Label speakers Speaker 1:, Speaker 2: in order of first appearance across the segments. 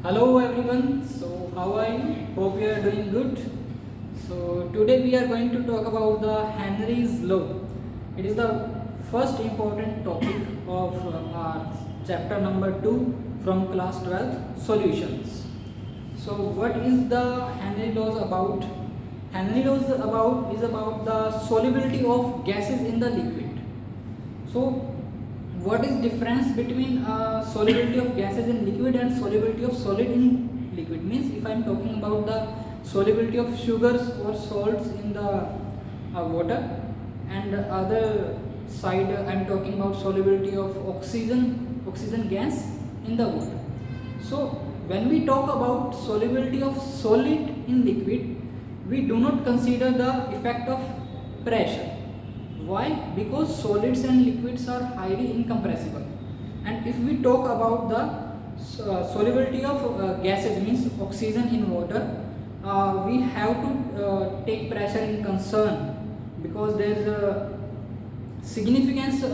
Speaker 1: Hello everyone, so how are you? Hope you are doing good. So today we are going to talk about the Henry's law. It is the first important topic of our chapter number 2 from class 12 solutions. So what is the Henry laws about? Henry laws is about the solubility of gases in the liquid. So what is difference between solubility of gases in liquid and solubility of solid in liquid? Means if I am talking about the solubility of sugars or salts in the water, and other side I am talking about solubility of oxygen gas in the water. So when we talk about solubility of solid in liquid, we do not consider the effect of pressure. Why? Because solids and liquids are highly incompressible. And if we talk about the solubility of gases, means oxygen in water, we have to take pressure in concern, because there is a significance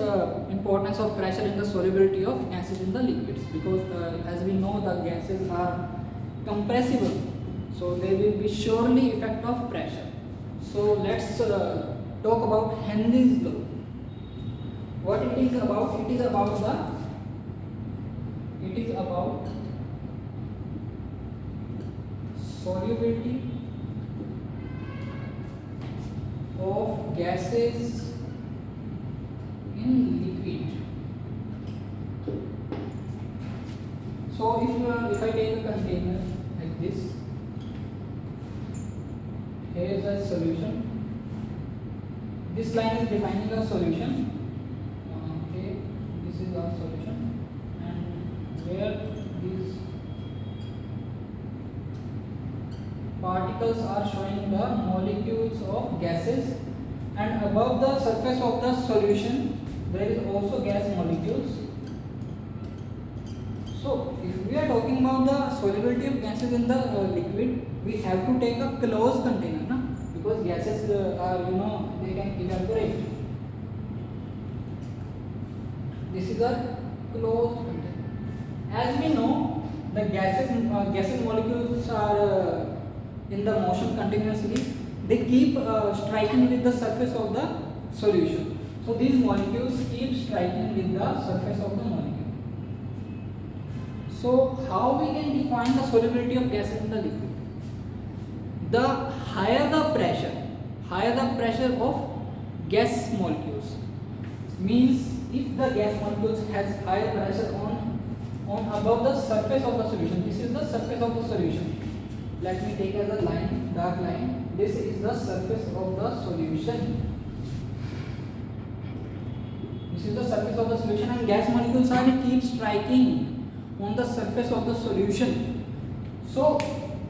Speaker 1: importance of pressure in the solubility of gases in the liquids, because as we know the gases are compressible, so there will be surely effect of pressure. So let's talk about Henry's law. What it is about? It is about solubility of gases in liquid. So if I take a container like this, here is a solution. This line is defining a solution. Okay, this is our solution, and where these particles are showing the molecules of gases, and above the surface of the solution there is also gas molecules. So if we are talking about the solubility of gases in the liquid, we have to take a closed container, na? Because gases are, they can evaporate. This is a closed container. As we know, the gases molecules are in the motion continuously. They keep striking with the surface of the solution. So these molecules keep striking with the surface of the molecule. So how we can define the solubility of gases in the liquid? The higher the pressure of gas molecules, means if the gas molecules has higher pressure on above the surface of the solution. This is the surface of the solution. Let me take as a line, dark line. This is the surface of the solution. This is the surface of the solution, and gas molecules are keep striking on the surface of the solution. So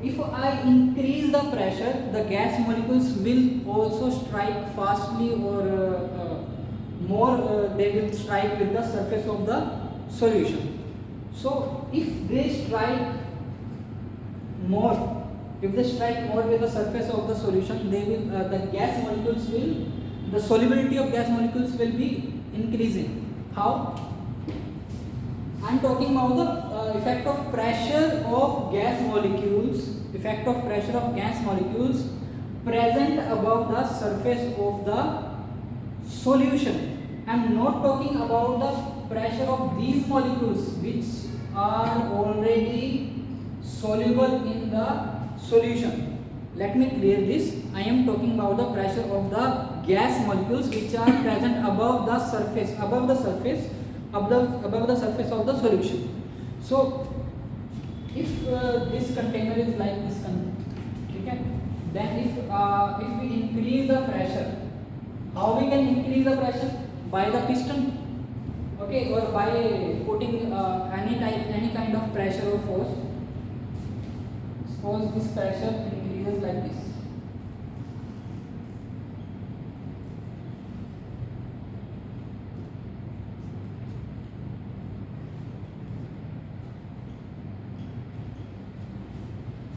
Speaker 1: if I increase the pressure, the gas molecules will also strike fastly, or more they will strike with the surface of the solution. So if they strike more with the surface of the solution, they will the solubility of gas molecules will be increasing. How? I am talking about the effect of pressure of gas molecules present above the surface of the solution. I am not talking about the pressure of these molecules which are already soluble in the solution. Let me clear this. I am talking about the pressure of the gas molecules which are present above the surface of the solution. So if this container is like this okay, then if we increase the pressure, how we can increase the pressure? By the piston, okay, or by putting any kind of pressure or force. Suppose this pressure increases like this.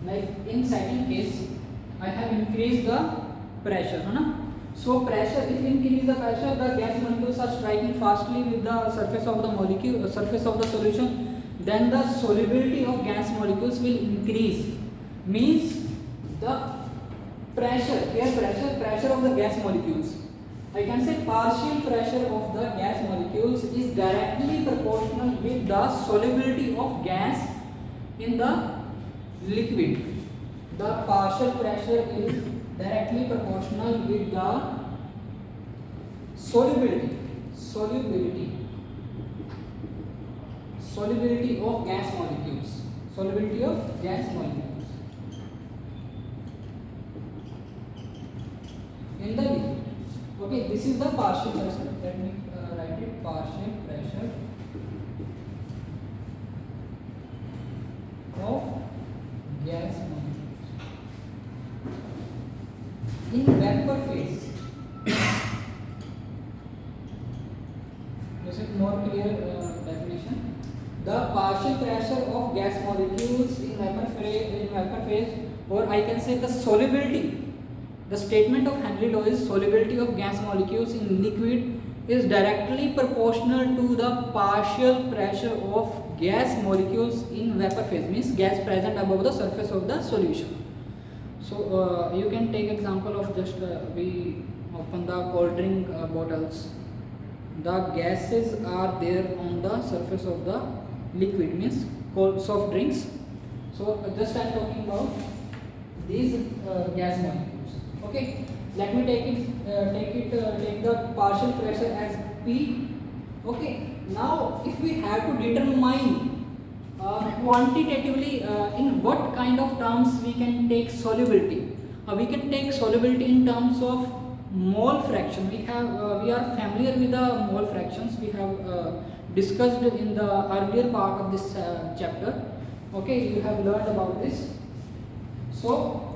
Speaker 1: Like in second case, I have increased the pressure, so pressure, if increase the pressure, the gas molecules are striking fastly with the surface of the solution. then the solubility of gas molecules will increase. Means the pressure, air pressure, pressure of the gas molecules, I can say partial pressure of the gas molecules is directly proportional with the solubility of gas in the liquid. The partial pressure is directly proportional with the solubility of gas molecules. Solubility of gas molecules in the liquid. Okay, this is the partial pressure. Let me write it. Partial pressure of gas molecules in vapor phase. This is more clear definition. The partial pressure of gas molecules in vapor phase, or I can say the solubility. The statement of Henry law is solubility of gas molecules in liquid is directly proportional to the partial pressure of gas molecules in vapor phase, means gas present above the surface of the solution. So you can take example of just we open the cold drink bottles. The gases are there on the surface of the liquid, means cold soft drinks. So just I am talking about these gas molecules. Okay, let me take the partial pressure as P. Okay, now if we have to determine quantitatively in what kind of terms we can take solubility, we can take solubility in terms of mole fraction. We are familiar with the mole fractions. We have discussed in the earlier part of this chapter. Okay, you have learned about this. So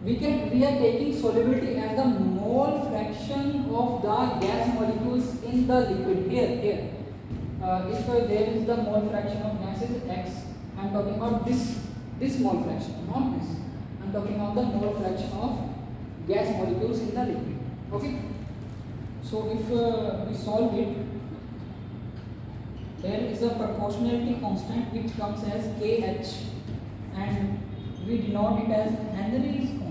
Speaker 1: we are taking solubility as the mole fraction of the gas molecules in the liquid. Here if there is the mole fraction of gas is X, I am talking about this mole fraction, not this. I am talking about the mole fraction of gas molecules in the liquid. Okay, so if we solve it, there is a proportionality constant which comes as Kh, and we denote it as Henry's constant.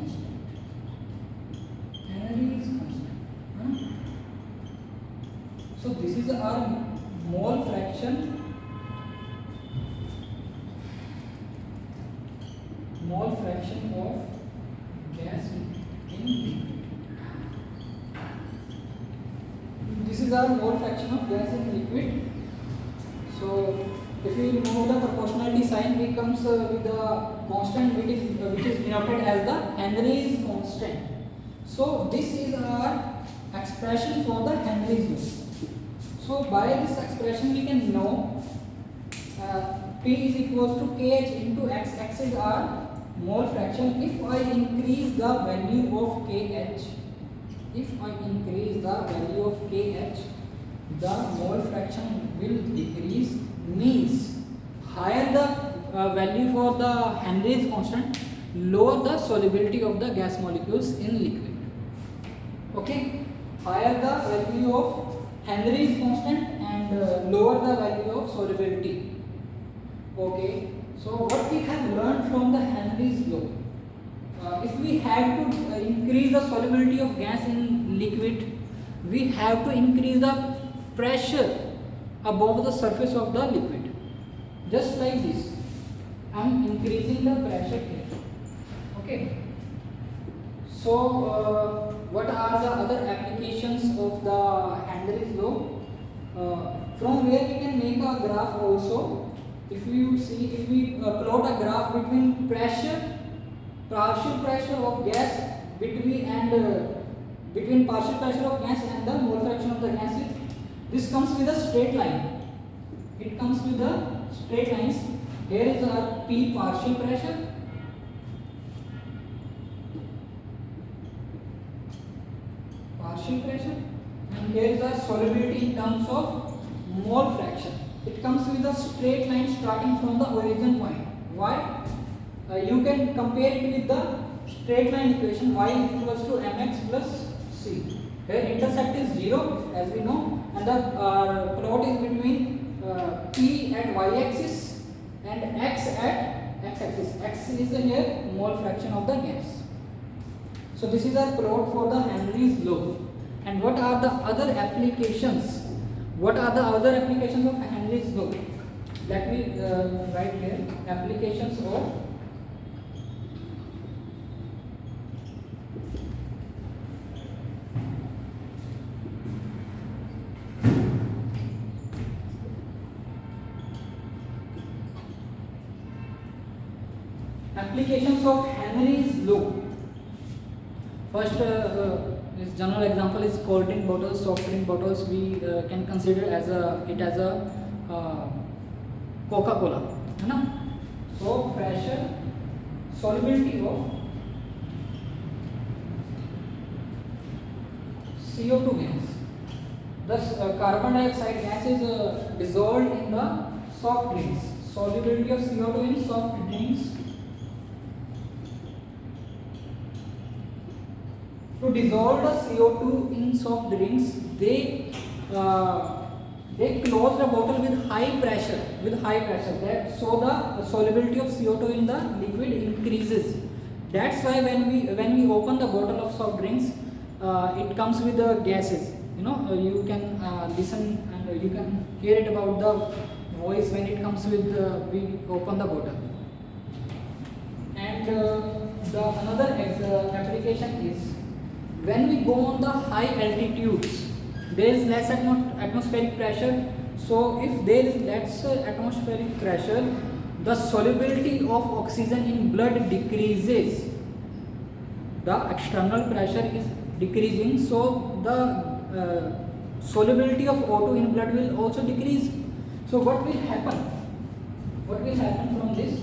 Speaker 1: So this is our mole fraction of gas in liquid. This is our mole fraction of gas in liquid. So if we remove the proportionality sign, we comes with the constant which is denoted as the Henry's constant. So this is our expression for the Henry's law. So by this expression we can know P is equals to Kh into X. X is our mole fraction. If I increase the value of Kh, the mole fraction will decrease. Means higher the value for the Henry's constant, lower the solubility of the gas molecules in liquid. Okay, higher the value of Henry's constant and lower the value of solubility. Okay, so what we have learned from the Henry's law, if we have to increase the solubility of gas in liquid, we have to increase the pressure above the surface of the liquid. Just like this, I am increasing the pressure here. Okay. So what are the other applications of the Henry's law? From where we can make a graph also. If we plot a graph between partial pressure of gas between partial pressure of gas and the mole fraction of the gas, this comes with a straight line. It comes with the straight lines. Here is our P partial pressure. And here is our solubility in terms of mole fraction. It comes with a straight line starting from the origin point. Why? You can compare it with the straight line equation y equals to mx plus c. Here intersect is 0 as we know, and the plot is between p at y axis and x at x-axis. X is here mole fraction of the gas. So this is our plot for the Henry's law. And what are the other applications? What are the other applications of Henry's law? Let me write here applications of Henry's law. First, this general example is cold drink bottles, soft drink bottles. We can consider as it as a Coca-Cola, है ना? So pressure, solubility of CO2 gas. Thus, carbon dioxide gas is dissolved in the soft drinks. Solubility of CO2 in soft drinks. To dissolve the CO2 in soft drinks, they close the bottle with high pressure. So the solubility of CO2 in the liquid increases. That's why when we open the bottle of soft drinks, it comes with the gases. You can listen and you can hear it about the voice when it comes with we open the bottle. And the another application is when we go on the high altitudes, there is less atmospheric pressure. So if there is less atmospheric pressure, the solubility of oxygen in blood decreases. The external pressure is decreasing, so the solubility of O2 in blood will also decrease. So what will happen? What will happen from this?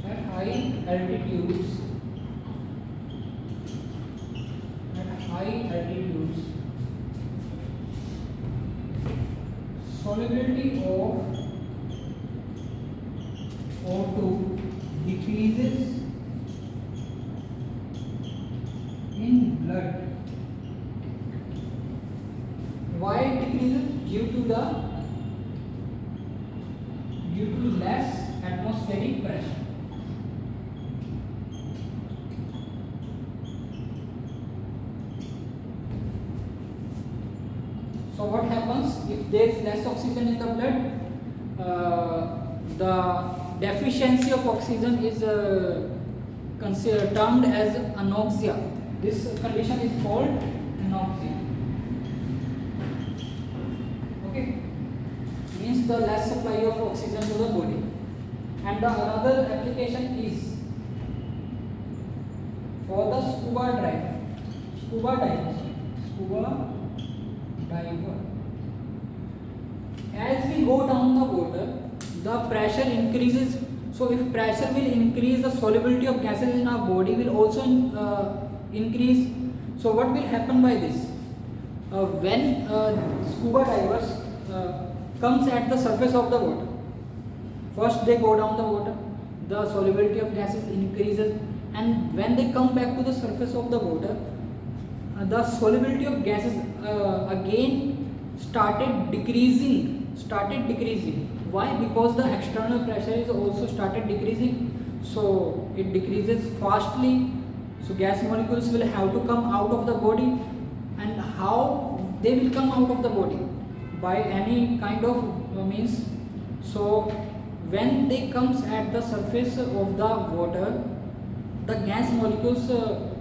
Speaker 1: At high altitudes, solubility of O2 decreases in blood. Why it decreases? Due to less atmospheric pressure. So what happens if there is less oxygen in the blood? The deficiency of oxygen is termed as anoxia. This condition is called anoxia. Okay, means the less supply of oxygen to the body. And the another application is for the scuba diver. As we go down the water, the pressure increases. So if pressure will increase, the solubility of gases in our body will also increase. So what will happen by this? When scuba divers comes at the surface of the water, first they go down the water, the solubility of gases increases, and when they come back to the surface of the water, the solubility of gases again started decreasing. Why? Because the external pressure is also started decreasing, so it decreases fastly. So gas molecules will have to come out of the body, and how they will come out of the body? By any kind of means. So when they comes at the surface of the water, the gas molecules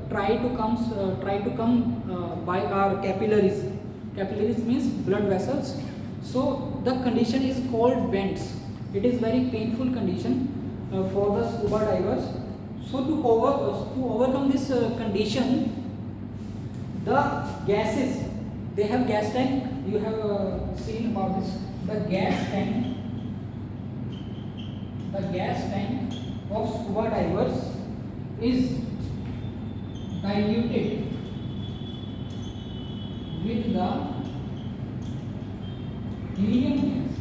Speaker 1: try to come by our capillaries. Capillaries means blood vessels. So the condition is called bends. It is very painful condition for the scuba divers. So to overcome this condition, the gases, they have gas tank. You have seen about this. The gas tank of scuba divers is diluted with the helium gas.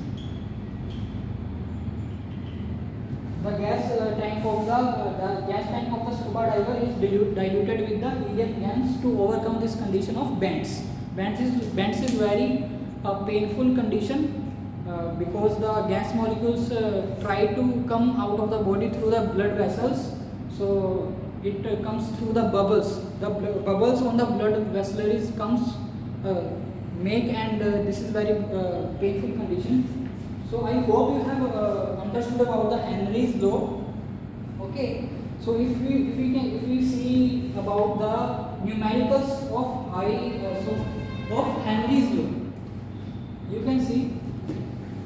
Speaker 1: The gas tank of the scuba diver is diluted with the helium gas to overcome this condition of bends. Bends is very painful condition, because the gas molecules try to come out of the body through the blood vessels, so it comes through the bubbles. The bubbles on the blood vessels comes make, and this is very painful condition. So I hope you have understood about the Henry's law. Okay. So if we see about the numericals of of Henry's law, you can see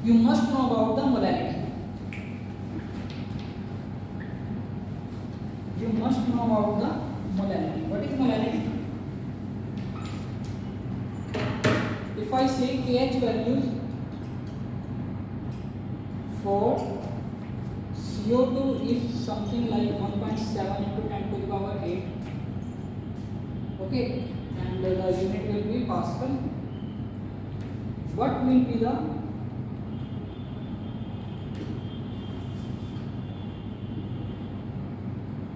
Speaker 1: you must know about the molality. You must know about the molality. What is molality? If I say KH values for CO2 is something like 1.7 into 10 to the power 8. Okay, and the unit will be Pascal. What will be the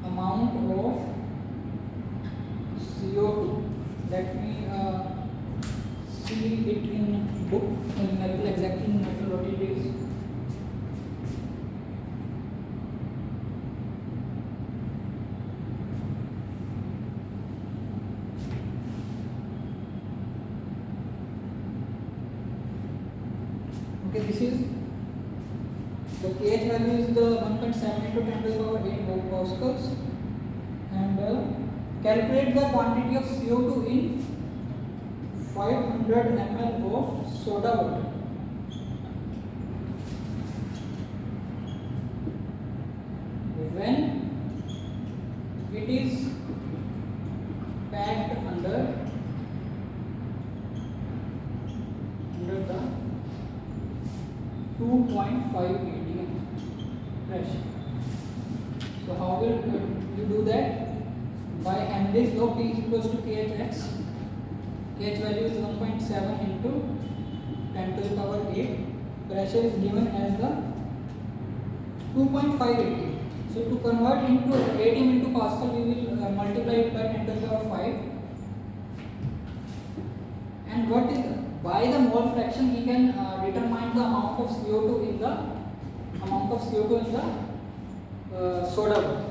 Speaker 1: amount of CO2? Let me see it in book, in numerical, exactly in numerical what it is. Okay, this is the KH value is the 1.7 into 10 to the power 8 pascals, and calculate the quantity of CO2 in 500 ml of soda water. When it is packed under the 2.5 atm pressure. So how will you do that? By Henry's law, P is equals to KHX. KH value is 1.7 into 10 to the power 8. Pressure is given as the 2.5 atm. So to convert into atm into Pascal, we will multiply it by 10 to the power 5. And what is by the mole fraction we can determine the amount of CO2 in the soda water.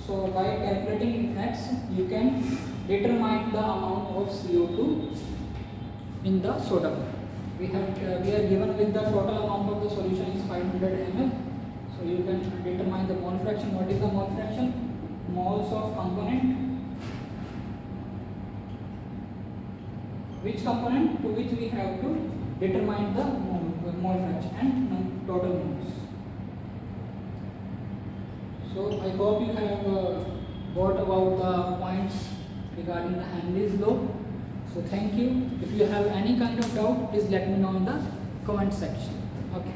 Speaker 1: So by calculating X, you can determine the amount of CO2 in the soda water. We are given with the total amount of the solution is 500 ml. So you can determine the mole fraction. What is the mole fraction? Moles of component. Which component to which we have to determine the mole fraction and total moles. So I hope you have got about the points regarding the Henry's law. So thank you. If you have any kind of doubt, please let me know in the comment section. Okay.